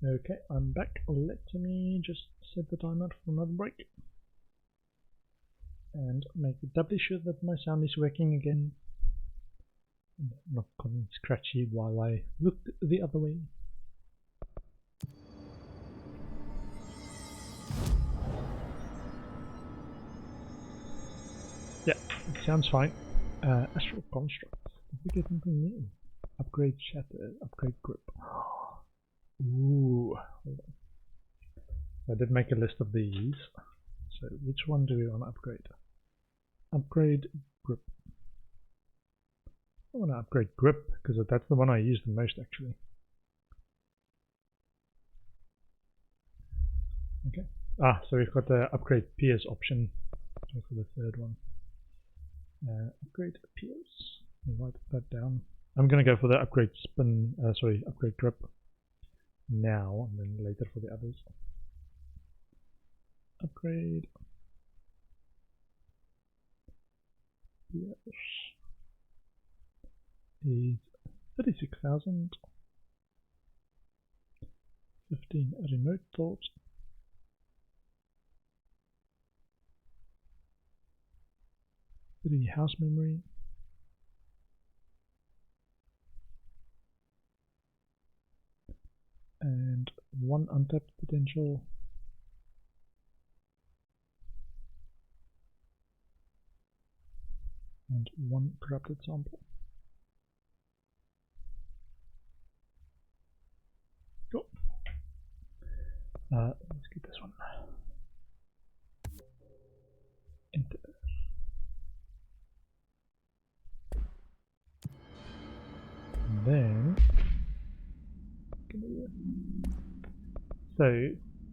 Okay, I'm back. Let me just set the timer for another break. And make doubly sure that my sound is working again. Not getting scratchy while I looked the other way. Yeah, it sounds fine. Astral Construct. Did we get something new? Upgrade Shatter, upgrade Grip. Ooh, hold on. I did make a list of these. So which one do we want to upgrade? Upgrade Grip. I want to upgrade Grip because that's the one I use the most actually. Okay. So we've got the upgrade Pierce option for the third one. Upgrade Pierce. Write that down. I'm going to go for the upgrade spin. Upgrade Grip now, and then later for the others. Upgrade Pierce is 36,000. 15 remote thought. 3 house memory. And 1 untapped potential. And 1 corrupted sample. Cool. Let's get this one. Enter. And then, so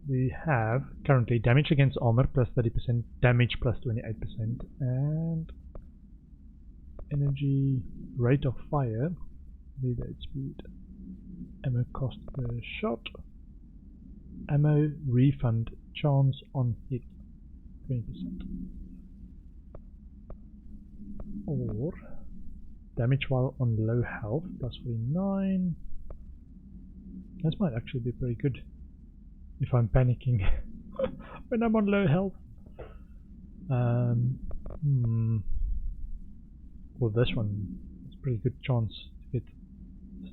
we have currently damage against armor plus 30%, damage plus 28%, and energy rate of fire, reload speed, ammo cost per shot, ammo refund chance on hit 20%, or damage while on low health plus 49. This might actually be pretty good if I'm panicking when I'm on low health. Well, this one is a pretty good chance to get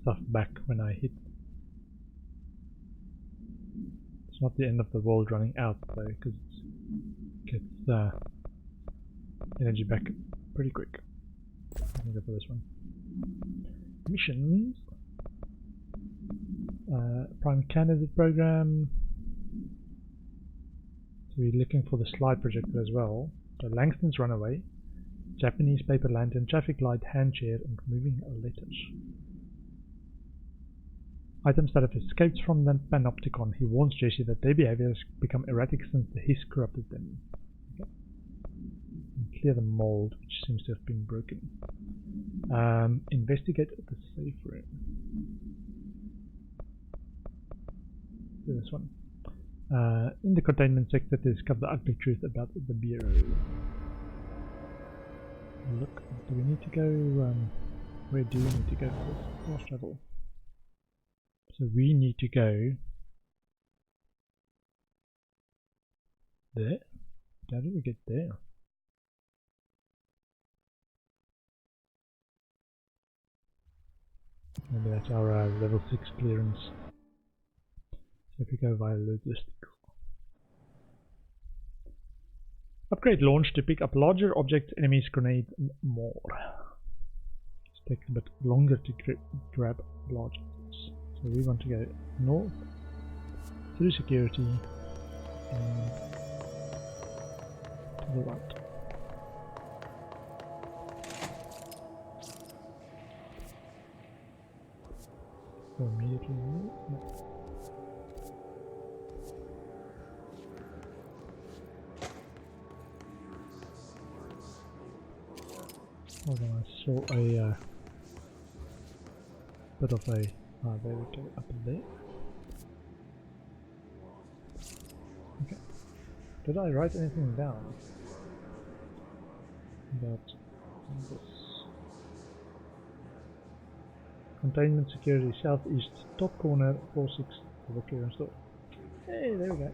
stuff back when I hit. It's not the end of the world running out though, because it gets energy back pretty quick. I'm gonna go for this one. Missions. Prime candidate program. So we're looking for the slide projector as well. So Langston's Runaway, Japanese paper lantern, traffic light, hand chair, and moving letters. Items that have escaped from the Panopticon. He warns Jesse that their behavior has become erratic since the hiss corrupted them. Okay. And clear the mold, which seems to have been broken. Investigate the safe room. Do this one. In the containment sector to discover the ugly truth about the Bureau. Look, do we need to go, where do we need to go for this? Fast travel. So we need to go there. How do we get there? Maybe that's our level 6 clearance. So if we go via logistics. Upgrade launch to pick up larger objects, enemies, grenades, and more. It takes a bit longer to grab large objects. So we want to go north, through security, and to the right. So immediately north? No. Hold on, I saw a bit of a, there we go, up there. Okay. Did I write anything down about this? Containment security, southeast, top corner, 46 the clearance door. Hey, there we go.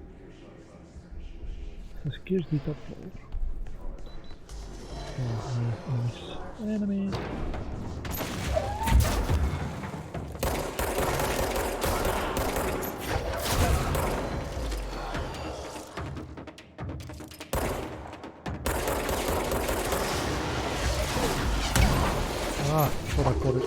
So secures the top floor. Enemies. Ah, thought I caught it.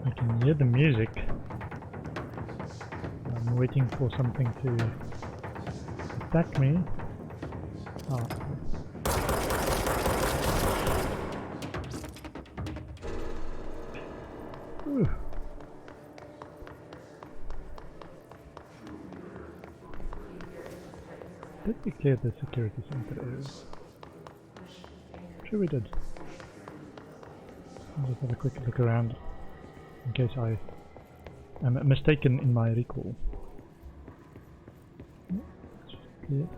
I can hear the music. I'm waiting for something to attack me. Ah. Ooh. Did we clear the security center area? Sure we did. I'll just have a quick look around in case I am mistaken in my recall. It's cleared.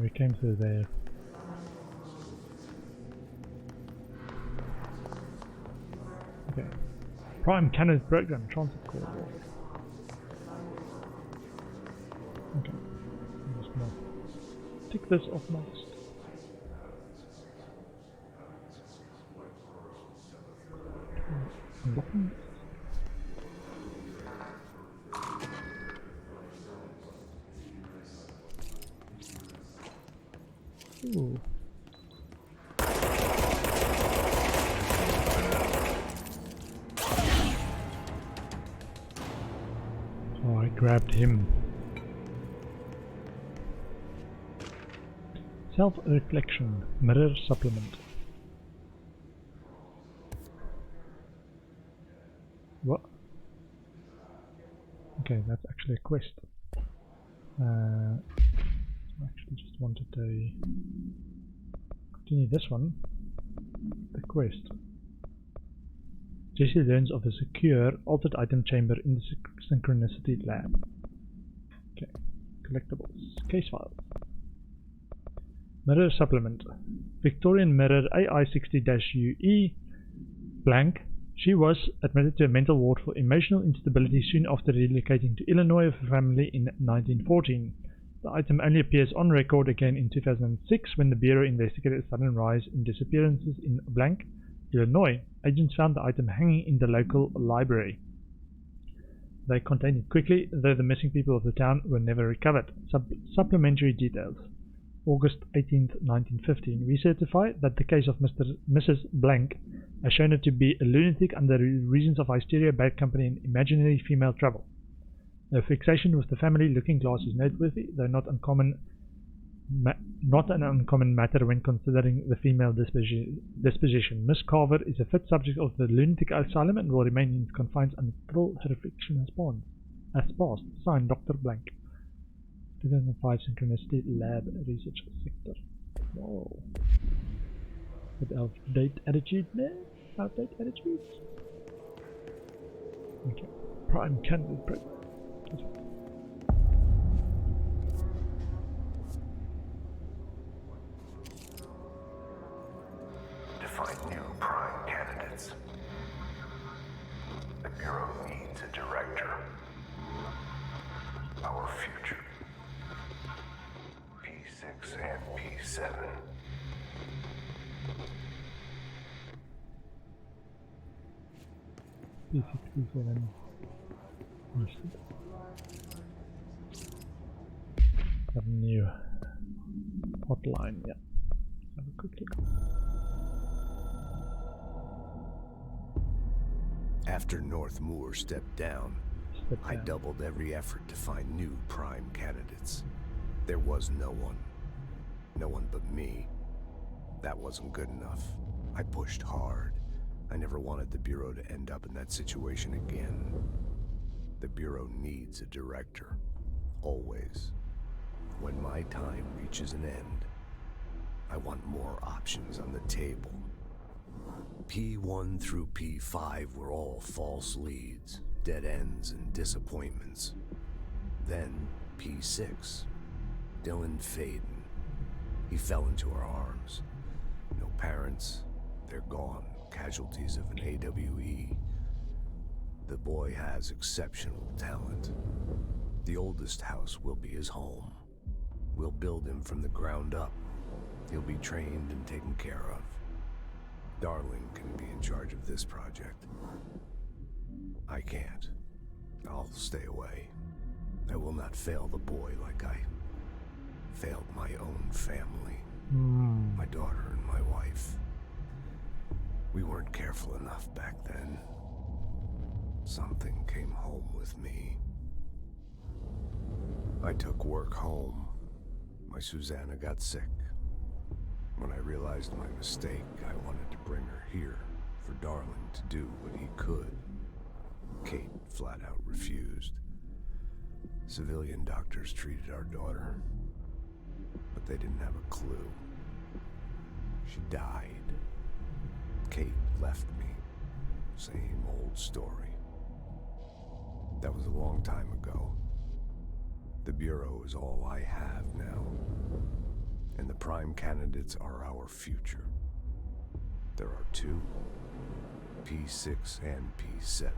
We came through there. Okay. Prime candidate program transit corridor. Okay. I'm just gonna tick this off my list. Unlocking. Ooh. Oh, I grabbed him. Self-reflection, mirror supplement. What? Okay, that's actually a quest. I actually just wanted to continue this one. The quest. Jesse learns of a secure altered item chamber in the Synchronicity lab. Okay, collectibles, case files. Mirror supplement. Victorian mirror AI60-UE blank. She was admitted to a mental ward for emotional instability soon after relocating to Illinois with her family in 1914. The item only appears on record again in 2006 when the Bureau investigated a sudden rise in disappearances in blank, Illinois. Agents found the item hanging in the local library. They contained it quickly, though the missing people of the town were never recovered. Supplementary details. August 18, 1915. We certify that the case of Mrs. Blank has shown her to be a lunatic under reasons of hysteria, bad company, and imaginary female trouble. Her fixation with the family looking glass is noteworthy, though not an uncommon matter when considering the female disposition. Miss Carver is a fit subject of the lunatic asylum and will remain in its confines until her fiction has passed. Signed, Dr. Blank. 2005 Synchronicity Lab Research Sector. Whoa. Bit outdate attitude there? Outdate attitudes? Okay. Prime candidate program. Define new prime candidates. The Bureau needs a director. Our future. P6 and P7. P67. Have a new hotline, yeah. Have a quick look. After North Moore stepped down, I doubled every effort to find new prime candidates. There was no one. No one but me. That wasn't good enough. I pushed hard. I never wanted the Bureau to end up in that situation again. The Bureau needs a director. Always. When my time reaches an end, I want more options on the table. P1 through P5 were all false leads, dead ends, and disappointments. Then P6, Dylan Faden. He fell into our arms. No parents, they're gone, casualties of an AWE. The boy has exceptional talent. The oldest house will be his home. We'll build him from the ground up. He'll be trained and taken care of. Darling can be in charge of this project. I can't. I'll stay away. I will not fail the boy like I failed my own family. My daughter and my wife. We weren't careful enough back then. Something came home with me. I took work home. My Susanna got sick. When I realized my mistake, I wanted to bring her here for Darling to do what he could. Kate flat out refused. Civilian doctors treated our daughter, but they didn't have a clue. She died. Kate left me. Same old story. That was a long time ago. The Bureau is all I have now. And the prime candidates are our future. There are two, P6 and P7.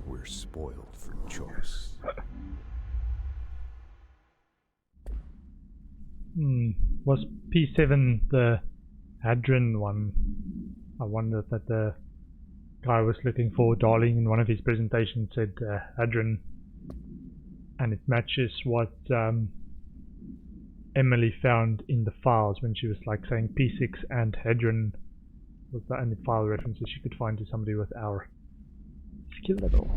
We're spoiled for choice. Was P7 the Hadron one? I wonder that the guy was looking for Darling in one of his presentations said Hadron, and it matches what Emily found in the files when she was like saying P6 and Hadron was the only file references she could find to somebody with our skill level.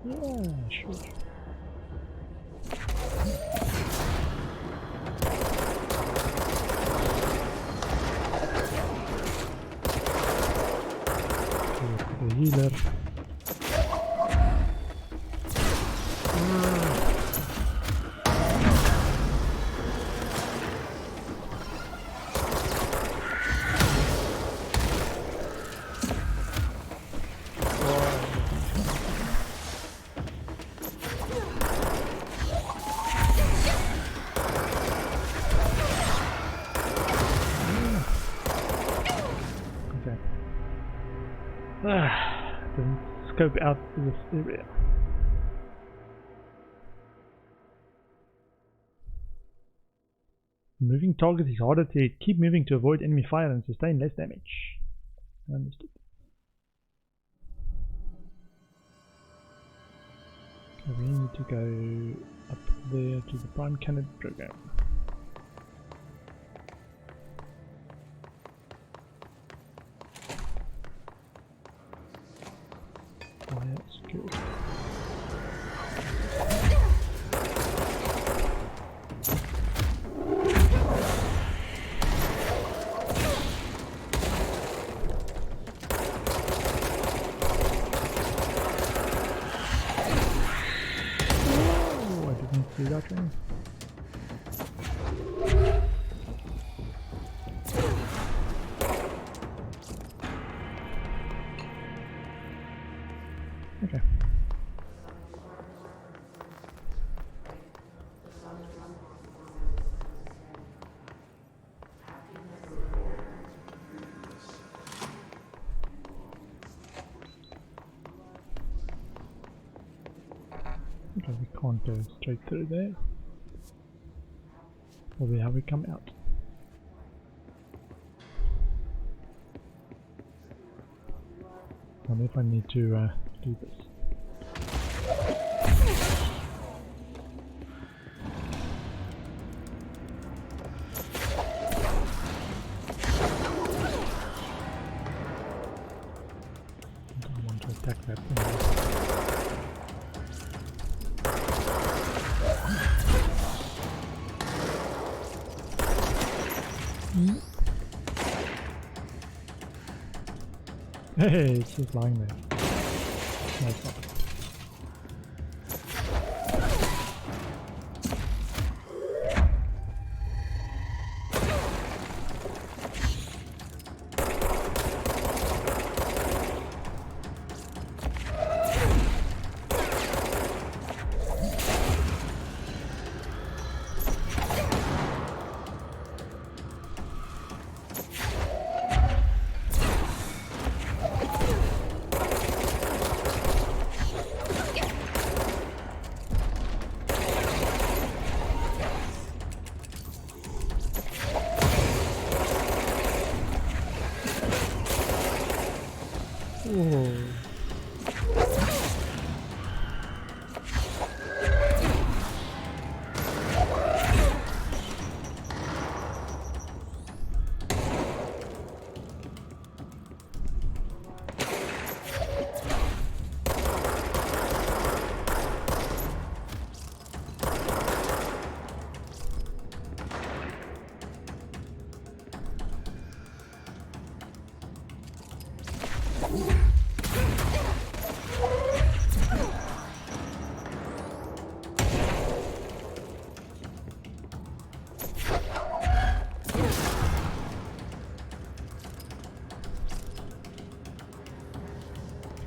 Yeah, sure. The healer. Doesn't scope out this area. Moving target is harder to hit. Keep moving to avoid enemy fire and sustain less damage. Understood. Okay, we need to go up there to the prime candidate program. Fire security. Oh, I didn't see that one. Okay. Okay, we can't go straight through there. Probably how we come out. I wonder if I need to do this. Hey, it's just lying there. No, it's not. Whoa.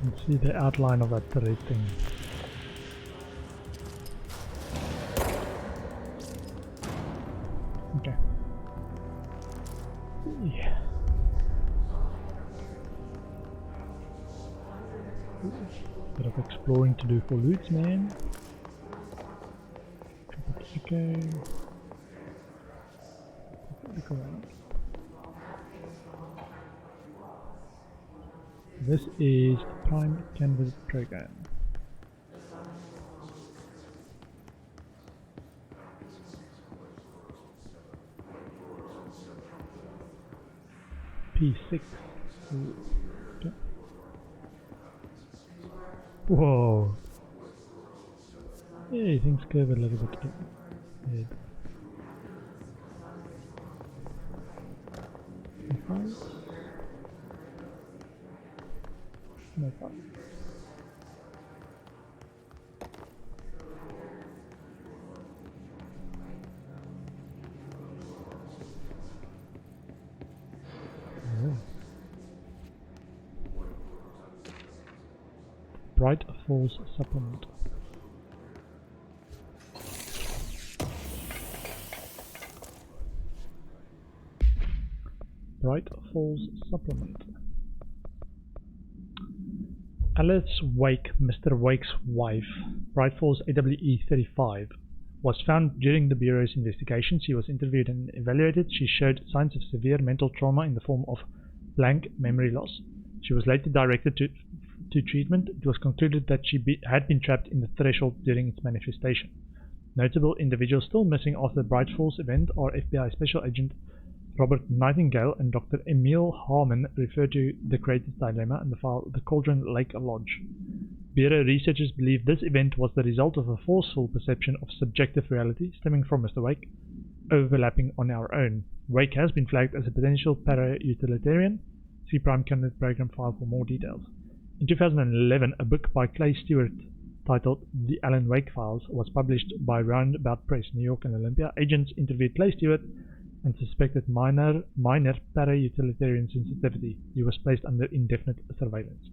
You can see the outline of that red thing. Okay. Yeah. Bit of exploring to do for loot, man. Okay. Look around. This is the Prime Canvas program. P6. Ooh. Okay. Whoa. Yeah, things curve a little bit ahead. No problem. Bright Falls supplement. Bright Falls supplement. Alice Wake, Mr. Wake's wife, Bright Falls AWE-35, was found during the Bureau's investigation. She was interviewed and evaluated. She showed signs of severe mental trauma in the form of blank memory loss. She was later directed to treatment. It was concluded that she had been trapped in the threshold during its manifestation. Notable individuals still missing after the Bright Falls event are FBI Special Agent Robert Nightingale and Dr. Emil Harmon, refer to the Creator's Dilemma in the file The Cauldron Lake Lodge. Bureau researchers believe this event was the result of a forceful perception of subjective reality stemming from Mr. Wake, overlapping on our own. Wake has been flagged as a potential para-utilitarian. See Prime Candidate Program file for more details. In 2011, a book by Clay Stewart titled The Alan Wake Files was published by Roundabout Press, New York and Olympia. Agents interviewed Clay Stewart and suspected minor para-utilitarian sensitivity. He was placed under indefinite surveillance.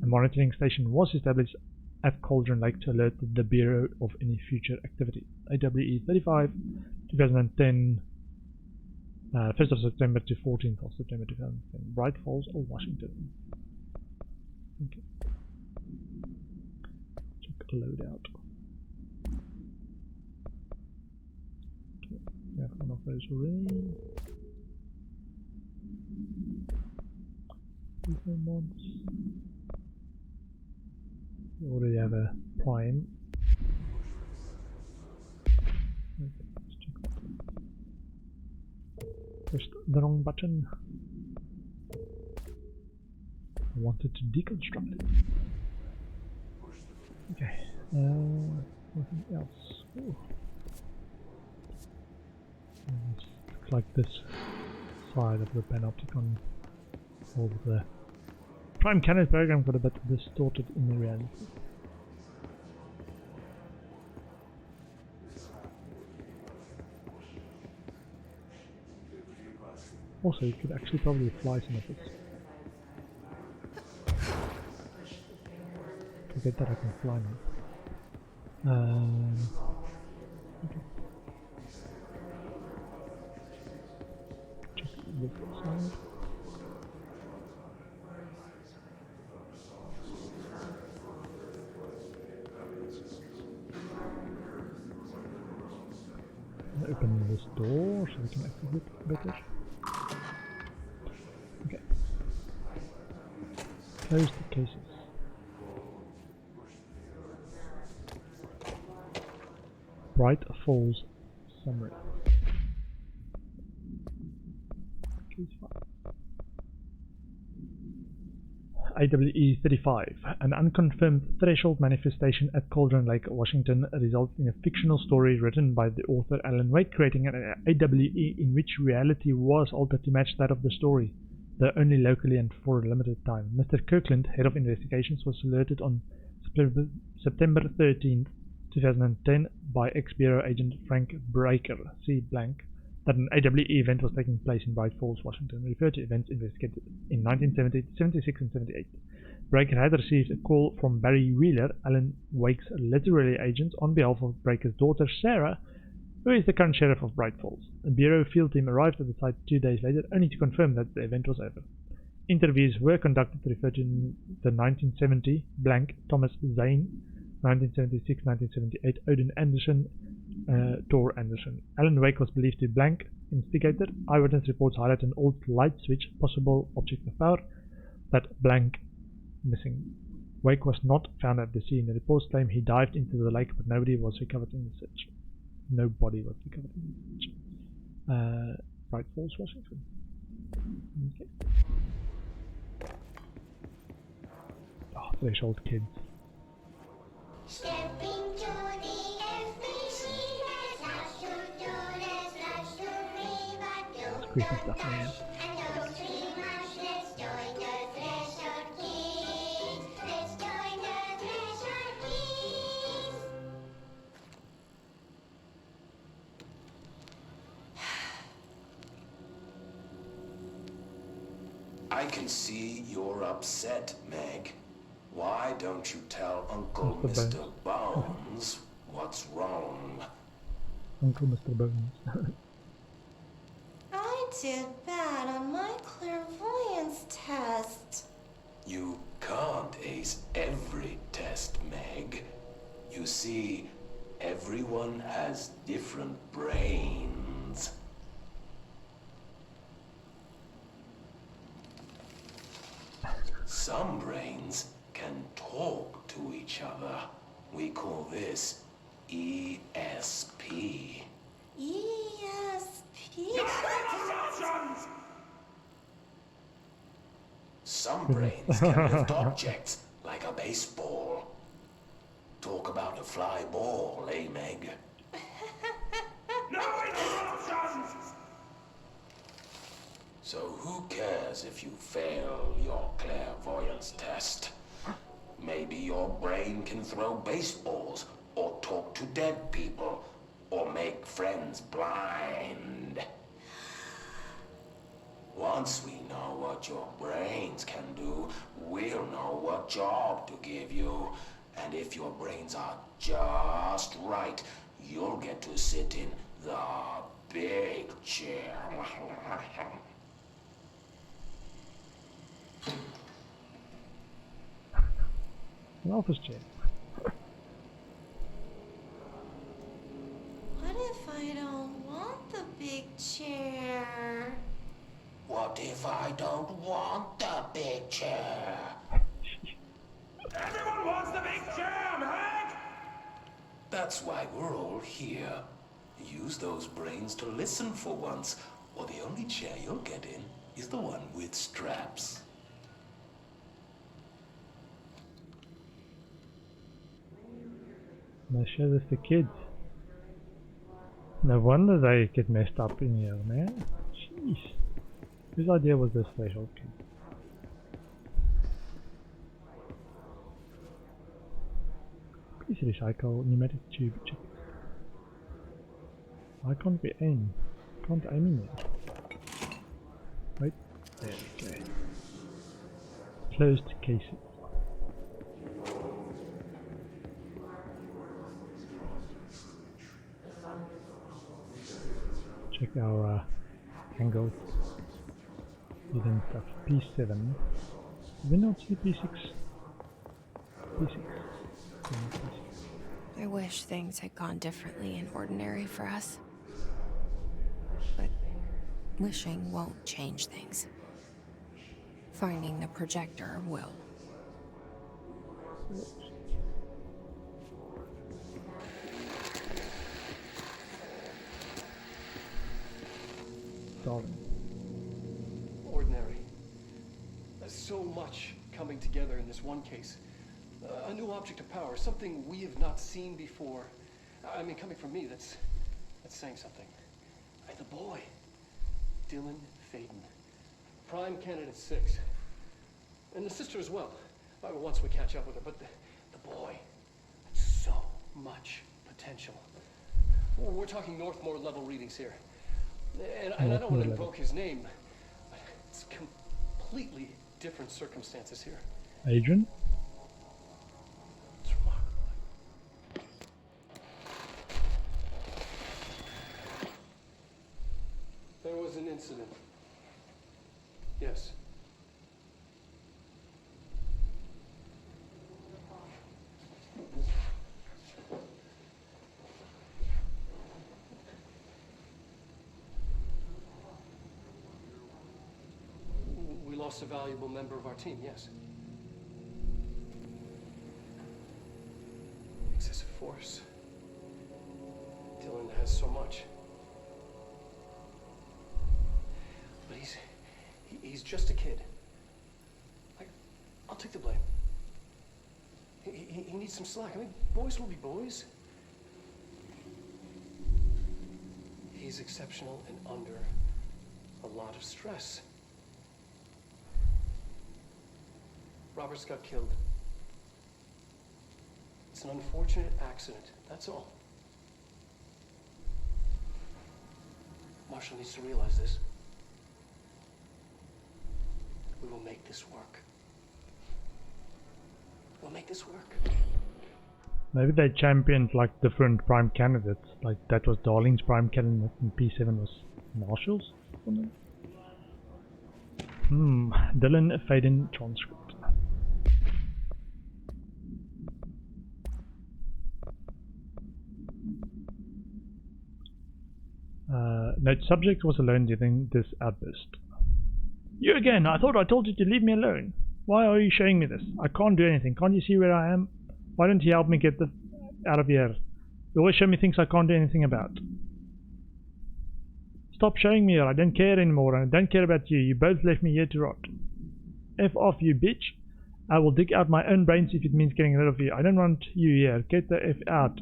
A monitoring station was established at Cauldron Lake to alert the Bureau of any future activity. AWE-35, 2010, 1st of September to 14th of September 2010. Bright Falls or Washington. Okay. Check loadout. Okay, we have one of those already. Mods. We already have a Prime. Okay, let's check that. Pressed the wrong button. I wanted to deconstruct it. Okay, nothing else. Ooh. Looks like this side of the Panopticon, all of the Prime Candidate program got a bit distorted in the reality. Also, you could actually probably fly some of this. Forget that I can fly now. Okay. Check this side. Open this door so we can access it better. Okay. Close the cases. Bright Falls summary. Case 5. AWE-35, an unconfirmed threshold manifestation at Cauldron Lake, Washington, results in a fictional story written by the author Alan Wake, creating an AWE in which reality was altered to match that of the story, though only locally and for a limited time. Mr. Kirkland, head of investigations, was alerted on September 13th, 2010 by ex-Bureau agent Frank Breaker, C. Blank, that an AWE event was taking place in Bright Falls, Washington, referred to events investigated in 1970, 76 and 78. Breaker had received a call from Barry Wheeler, Alan Wake's literary agent, on behalf of Breaker's daughter Sarah, who is the current sheriff of Bright Falls. A Bureau field team arrived at the site 2 days later, only to confirm that the event was over. Interviews were conducted to refer to the 1970 Blank, Thomas Zane, 1976-1978 Odin Anderson, Tor Anderson. Alan Wake was believed to Blank instigator. Eyewitness reports highlight an old light switch, possible object of power, that Blank missing. Wake was not found at the scene. The reports claim he dived into the lake, but nobody was recovered in the search. No body was recovered in the search. Bright Falls, Washington. Okay. Oh, threshold kids. Stepping to the FBC, there's lots to do, there's lots to read, but don't Creepy stuff, man. and don't dream much. Let's join the Threshold Kids. Let's join the Threshold Kids. I can see you're upset, Meg. Why don't you tell Uncle Mr. Mr. Bones what's wrong? Uncle Mr. Bones. I did bad on my clairvoyance test. You can't ace every test, Meg. You see, everyone has different brains. Some brains can talk to each other. We call this ESP. ESP? Some brains can lift objects like a baseball. Talk about a fly ball, eh, Meg? No interruptions! So who cares if you fail your clairvoyance test? Maybe your brain can throw baseballs, or talk to dead people, or make friends blind. Once we know what your brains can do, we'll know what job to give you. And if your brains are just right, you'll get to sit in the big chair. An office chair. What if I don't want the big chair? What if I don't want the big chair? Everyone wants the big chair, Meg! That's why we're all here. Use those brains to listen for once, or the only chair you'll get in is the one with straps. They show this to kids. No wonder they get messed up in here, man. Jeez. Whose idea was this threshold kid? Please recycle pneumatic tube check. Why can't we aim? Can't aim in there. Wait, there we go. Closed cases. Check our angles. Using stuff. P7. Did we not see P6? P6. I wish things had gone differently in Ordinary for us. But wishing won't change things. Finding the projector will. Darling. Ordinary. There's so much coming together in this one case. A new object of power, something we have not seen before. I mean, coming from me, that's saying something. The boy, Dylan Faden, Prime Candidate 6, and the sister as well. Once we catch up with her, but the boy, so much potential. We're talking Northmore level readings here, and I don't want to invoke his name, but it's completely different circumstances here. Adrian? It's remarkable. There was an incident. Yes. We lost a valuable member of our team, yes. Excessive force. Dylan has so much. But he's just a kid. I'll take the blame. He needs some slack. I mean, boys will be boys. He's exceptional and under a lot of stress. Roberts got killed. It's an unfortunate accident, that's all. Marshall needs to realize this. We will make this work. We'll make this work. Maybe they championed like different prime candidates. Like that was Darling's prime candidate and P7 was Marshall's or something. Dylan Faden transcript. Note subject was alone during this outburst. You again! I thought I told you to leave me alone. Why are you showing me this? I can't do anything. Can't you see where I am? Why don't you help me get out of here? You always show me things I can't do anything about. Stop showing me here. I don't care anymore and I don't care about you. You both left me here to rot. F off, you bitch. I will dig out my own brains if it means getting rid of you. I don't want you here. Get the F out.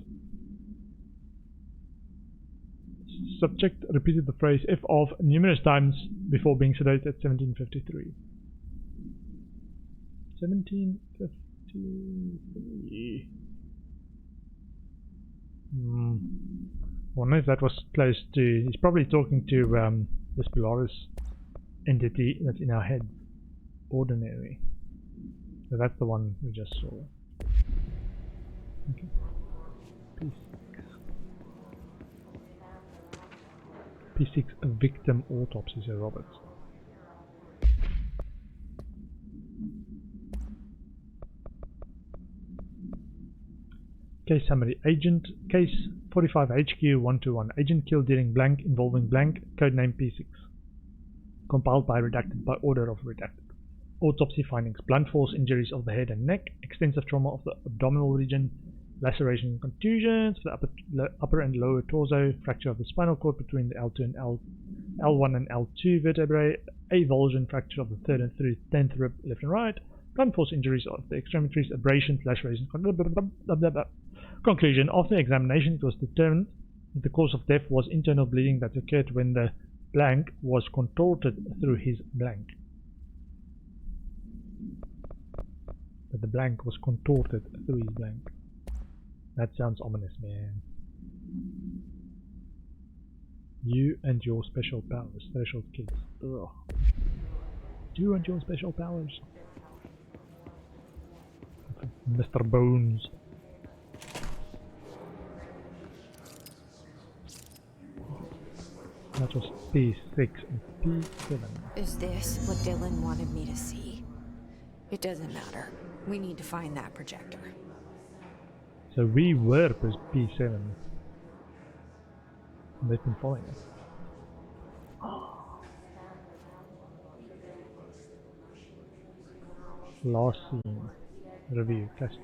Subject repeated the phrase F off numerous times before being sedated at 1753. 1753. Wonder if that was close to. He's probably talking to this Polaris entity that's in our head. Ordinary. So that's the one we just saw. Okay. P6 a victim autopsy, says Roberts. Case summary. Agent Case 45 HQ 121. Agent killed during blank involving blank. Codename P6. Compiled by redacted by order of redacted. Autopsy findings. Blunt force injuries of the head and neck. Extensive trauma of the abdominal region. Laceration and contusions of the upper and lower torso. Fracture of the spinal cord between the L2 and L1 and L2 vertebrae. Avulsion fracture of the 3rd and 10th rib left and right. Blunt force injuries of the extremities. Abrasions, lacerations. Conclusion. After examination, it was determined that the cause of death was internal bleeding that occurred when the blank was contorted through his blank. That the blank was contorted through his blank. That sounds ominous, man. You and your special powers, threshold kids. Ugh. You and your special powers. Mr. Bones. That was P6 and P7. Is this what Dylan wanted me to see? It doesn't matter. We need to find that projector. So we were P7. And they've been following us. Last scene. Review. Classic.